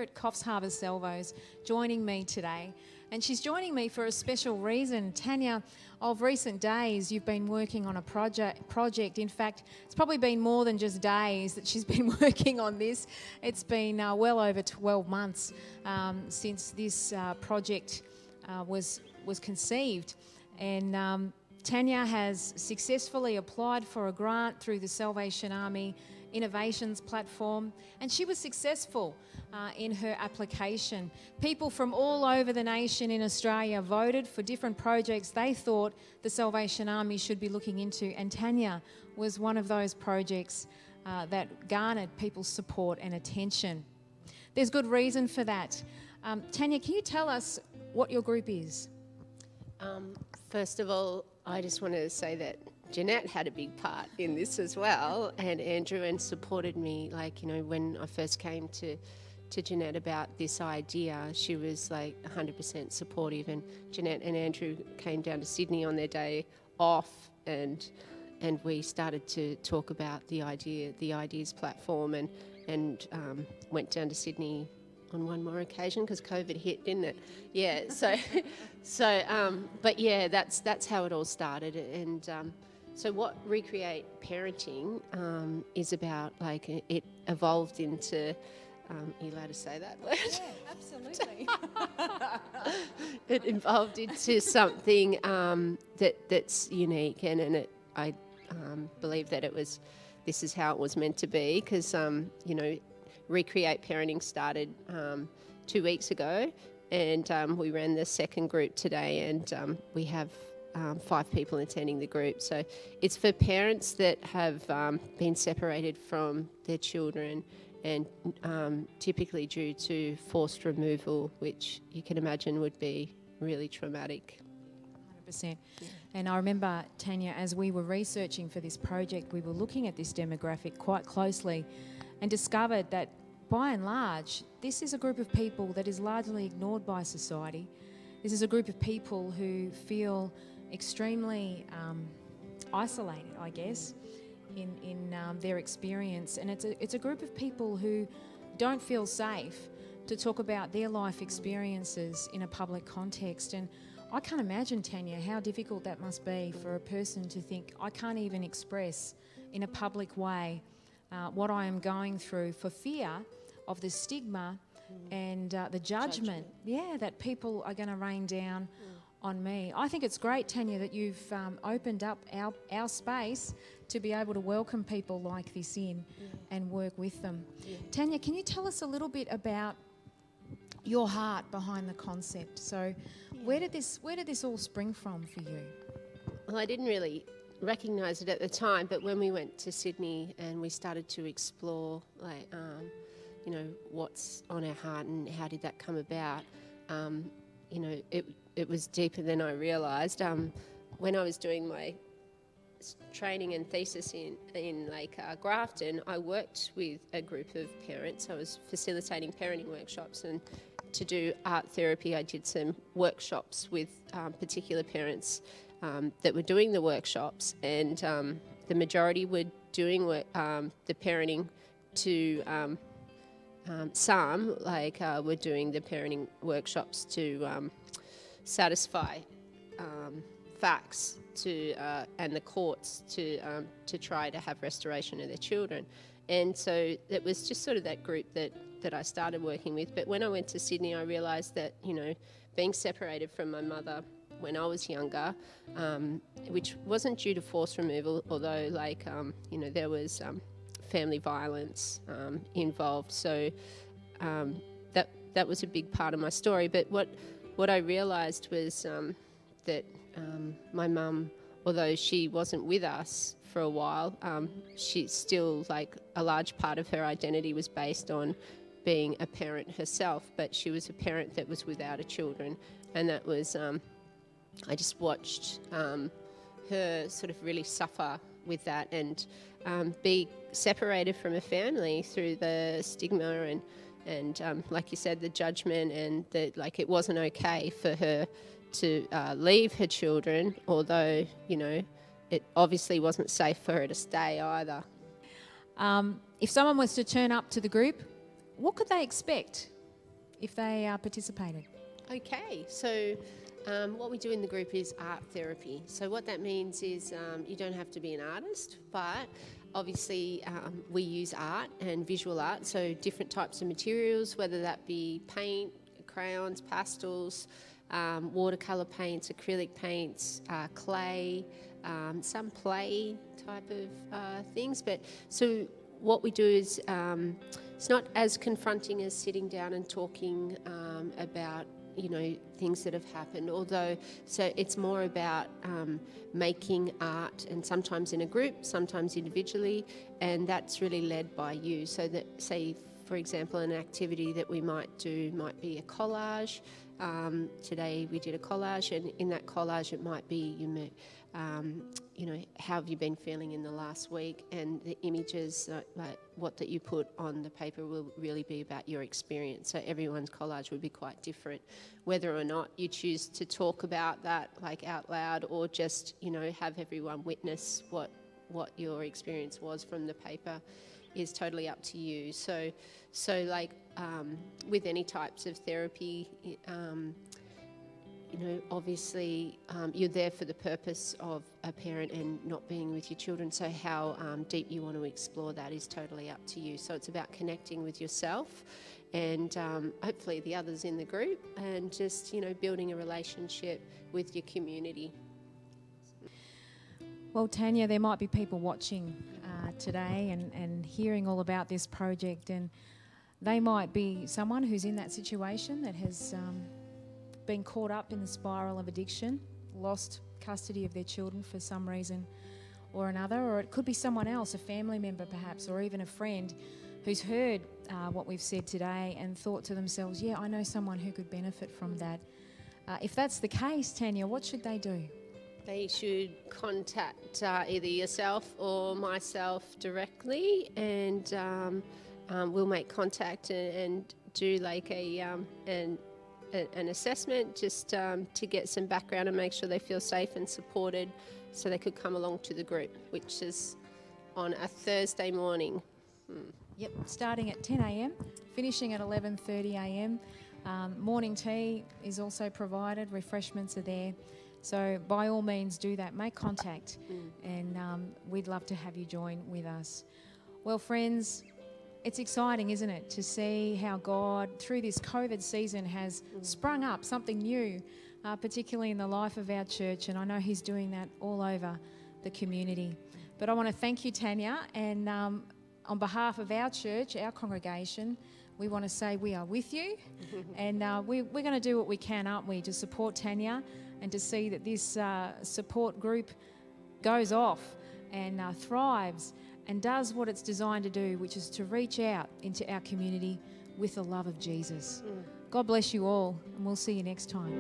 here at Coffs Harbour Salvos, joining me today. And she's joining me for a special reason. Tanya, of recent days, you've been working on a project. In fact, it's probably been more than just days that she's been working on this. It's been well over 12 months since this project was conceived. And Tanya has successfully applied for a grant through the Salvation Army Innovations Platform, and she was successful in her application. People from all over the nation in Australia voted for different projects they thought the Salvation Army should be looking into, and Tanya was one of those projects that garnered people's support and attention. There's good reason for that. Tanya, can you tell us what your group is? First of all, I just wanted to say that Jeanette had a big part in this as well, and Andrew, and supported me. Like, you know, when I first came to Jeanette about this idea, she was like 100% supportive, and Jeanette and Andrew came down to Sydney on their day off, and we started to talk about the ideas platform, and went down to Sydney on one more occasion because COVID hit, didn't it? Yeah. But yeah, that's how it all started, and. So what Recreate Parenting is about, like, it evolved into, are you allowed to say that word? Yeah, absolutely. It evolved into something that's unique, and I believe that this is how it was meant to be, because, you know, Recreate Parenting started 2 weeks ago, and we ran the second group today, and we have 5 people attending the group. So it's for parents that have been separated from their children, and typically due to forced removal, which you can imagine would be really traumatic. 100%. Yeah. And I remember, Tanya, as we were researching for this project, we were looking at this demographic quite closely and discovered that by and large, this is a group of people that is largely ignored by society. This is a group of people who feel extremely isolated, I guess, in their experience, and it's a group of people who don't feel safe to talk about their life experiences in a public context. And I can't imagine, Tanya, how difficult that must be for a person to think, I can't even express in a public way what I am going through for fear of the stigma and the judgment, that people are going to rain down on me. I think it's great, Tanya, that you've opened up our space to be able to welcome people like this in and work with them. Yeah. Tanya, can you tell us a little bit about your heart behind the concept? So where did this all spring from for you? Well, I didn't really recognise it at the time, but when we went to Sydney and we started to explore, like, you know, what's on our heart and how did that come about, you know, it was deeper than I realised. When I was doing my training and thesis in Grafton, I worked with a group of parents. I was facilitating parenting workshops, and to do art therapy, I did some workshops with particular parents that were doing the workshops, and the majority were doing the parenting to some were doing the parenting workshops to satisfy facts and the courts to try to have restoration of their children. And so it was just sort of that group that I started working with. But when I went to Sydney, I realised that, you know, being separated from my mother when I was younger, which wasn't due to forced removal, although you know, there was family violence involved. So that was a big part of my story. But what I realised was that my mum, although she wasn't with us for a while, she still, like, a large part of her identity was based on being a parent herself, but she was a parent that was without her children, and that was, I just watched her sort of really suffer with that, and be separated from her family through the stigma and like you said, the judgment, and that, like, it wasn't okay for her to leave her children, although, you know, it obviously wasn't safe for her to stay either. If someone was to turn up to the group, what could they expect? if they participated? Okay, so what we do in the group is art therapy. So what that means is you don't have to be an artist, but obviously we use art and visual art, so different types of materials, whether that be paint, crayons, pastels, watercolour paints, acrylic paints, clay, some play type of things. But so what we do is it's not as confronting as sitting down and talking about things that have happened, although so it's more about making art, and sometimes in a group, sometimes individually, and that's really led by you. So that, say for example, an activity that we might do might be a collage. Today we did a collage, and in that collage it might be how have you been feeling in the last week, and the images that you put on the paper will really be about your experience. So everyone's collage would be quite different, whether or not you choose to talk about that out loud, or just have everyone witness what your experience was from the paper is totally up to you. So with any types of therapy, obviously you're there for the purpose of a parent and not being with your children. So how deep you want to explore that is totally up to you. So it's about connecting with yourself and hopefully the others in the group, and just, building a relationship with your community. Well, Tanya, there might be people watching today and hearing all about this project, and they might be someone who's in that situation that has been caught up in the spiral of addiction, lost custody of their children for some reason or another, or it could be someone else, a family member perhaps, or even a friend who's heard what we've said today and thought to themselves, yeah, I know someone who could benefit from that. If that's the case, Tanya, what should they do? They should contact either yourself or myself directly, and we'll make contact and do an assessment just to get some background and make sure they feel safe and supported, so they could come along to the group, which is on a Thursday morning. Yep, starting at 10 a.m, finishing at 11:30 a.m. Morning tea is also provided, refreshments are there. So by all means do that, make contact, and we'd love to have you join with us. Well, friends, it's exciting, isn't it, to see how God, through this COVID season, has sprung up something new, particularly in the life of our church, and I know He's doing that all over the community. But I want to thank you, Tanya, and on behalf of our church, our congregation, we want to say we are with you, and we're going to do what we can, aren't we, to support Tanya and to see that this support group goes off and thrives and does what it's designed to do, which is to reach out into our community with the love of Jesus. God bless you all, and we'll see you next time.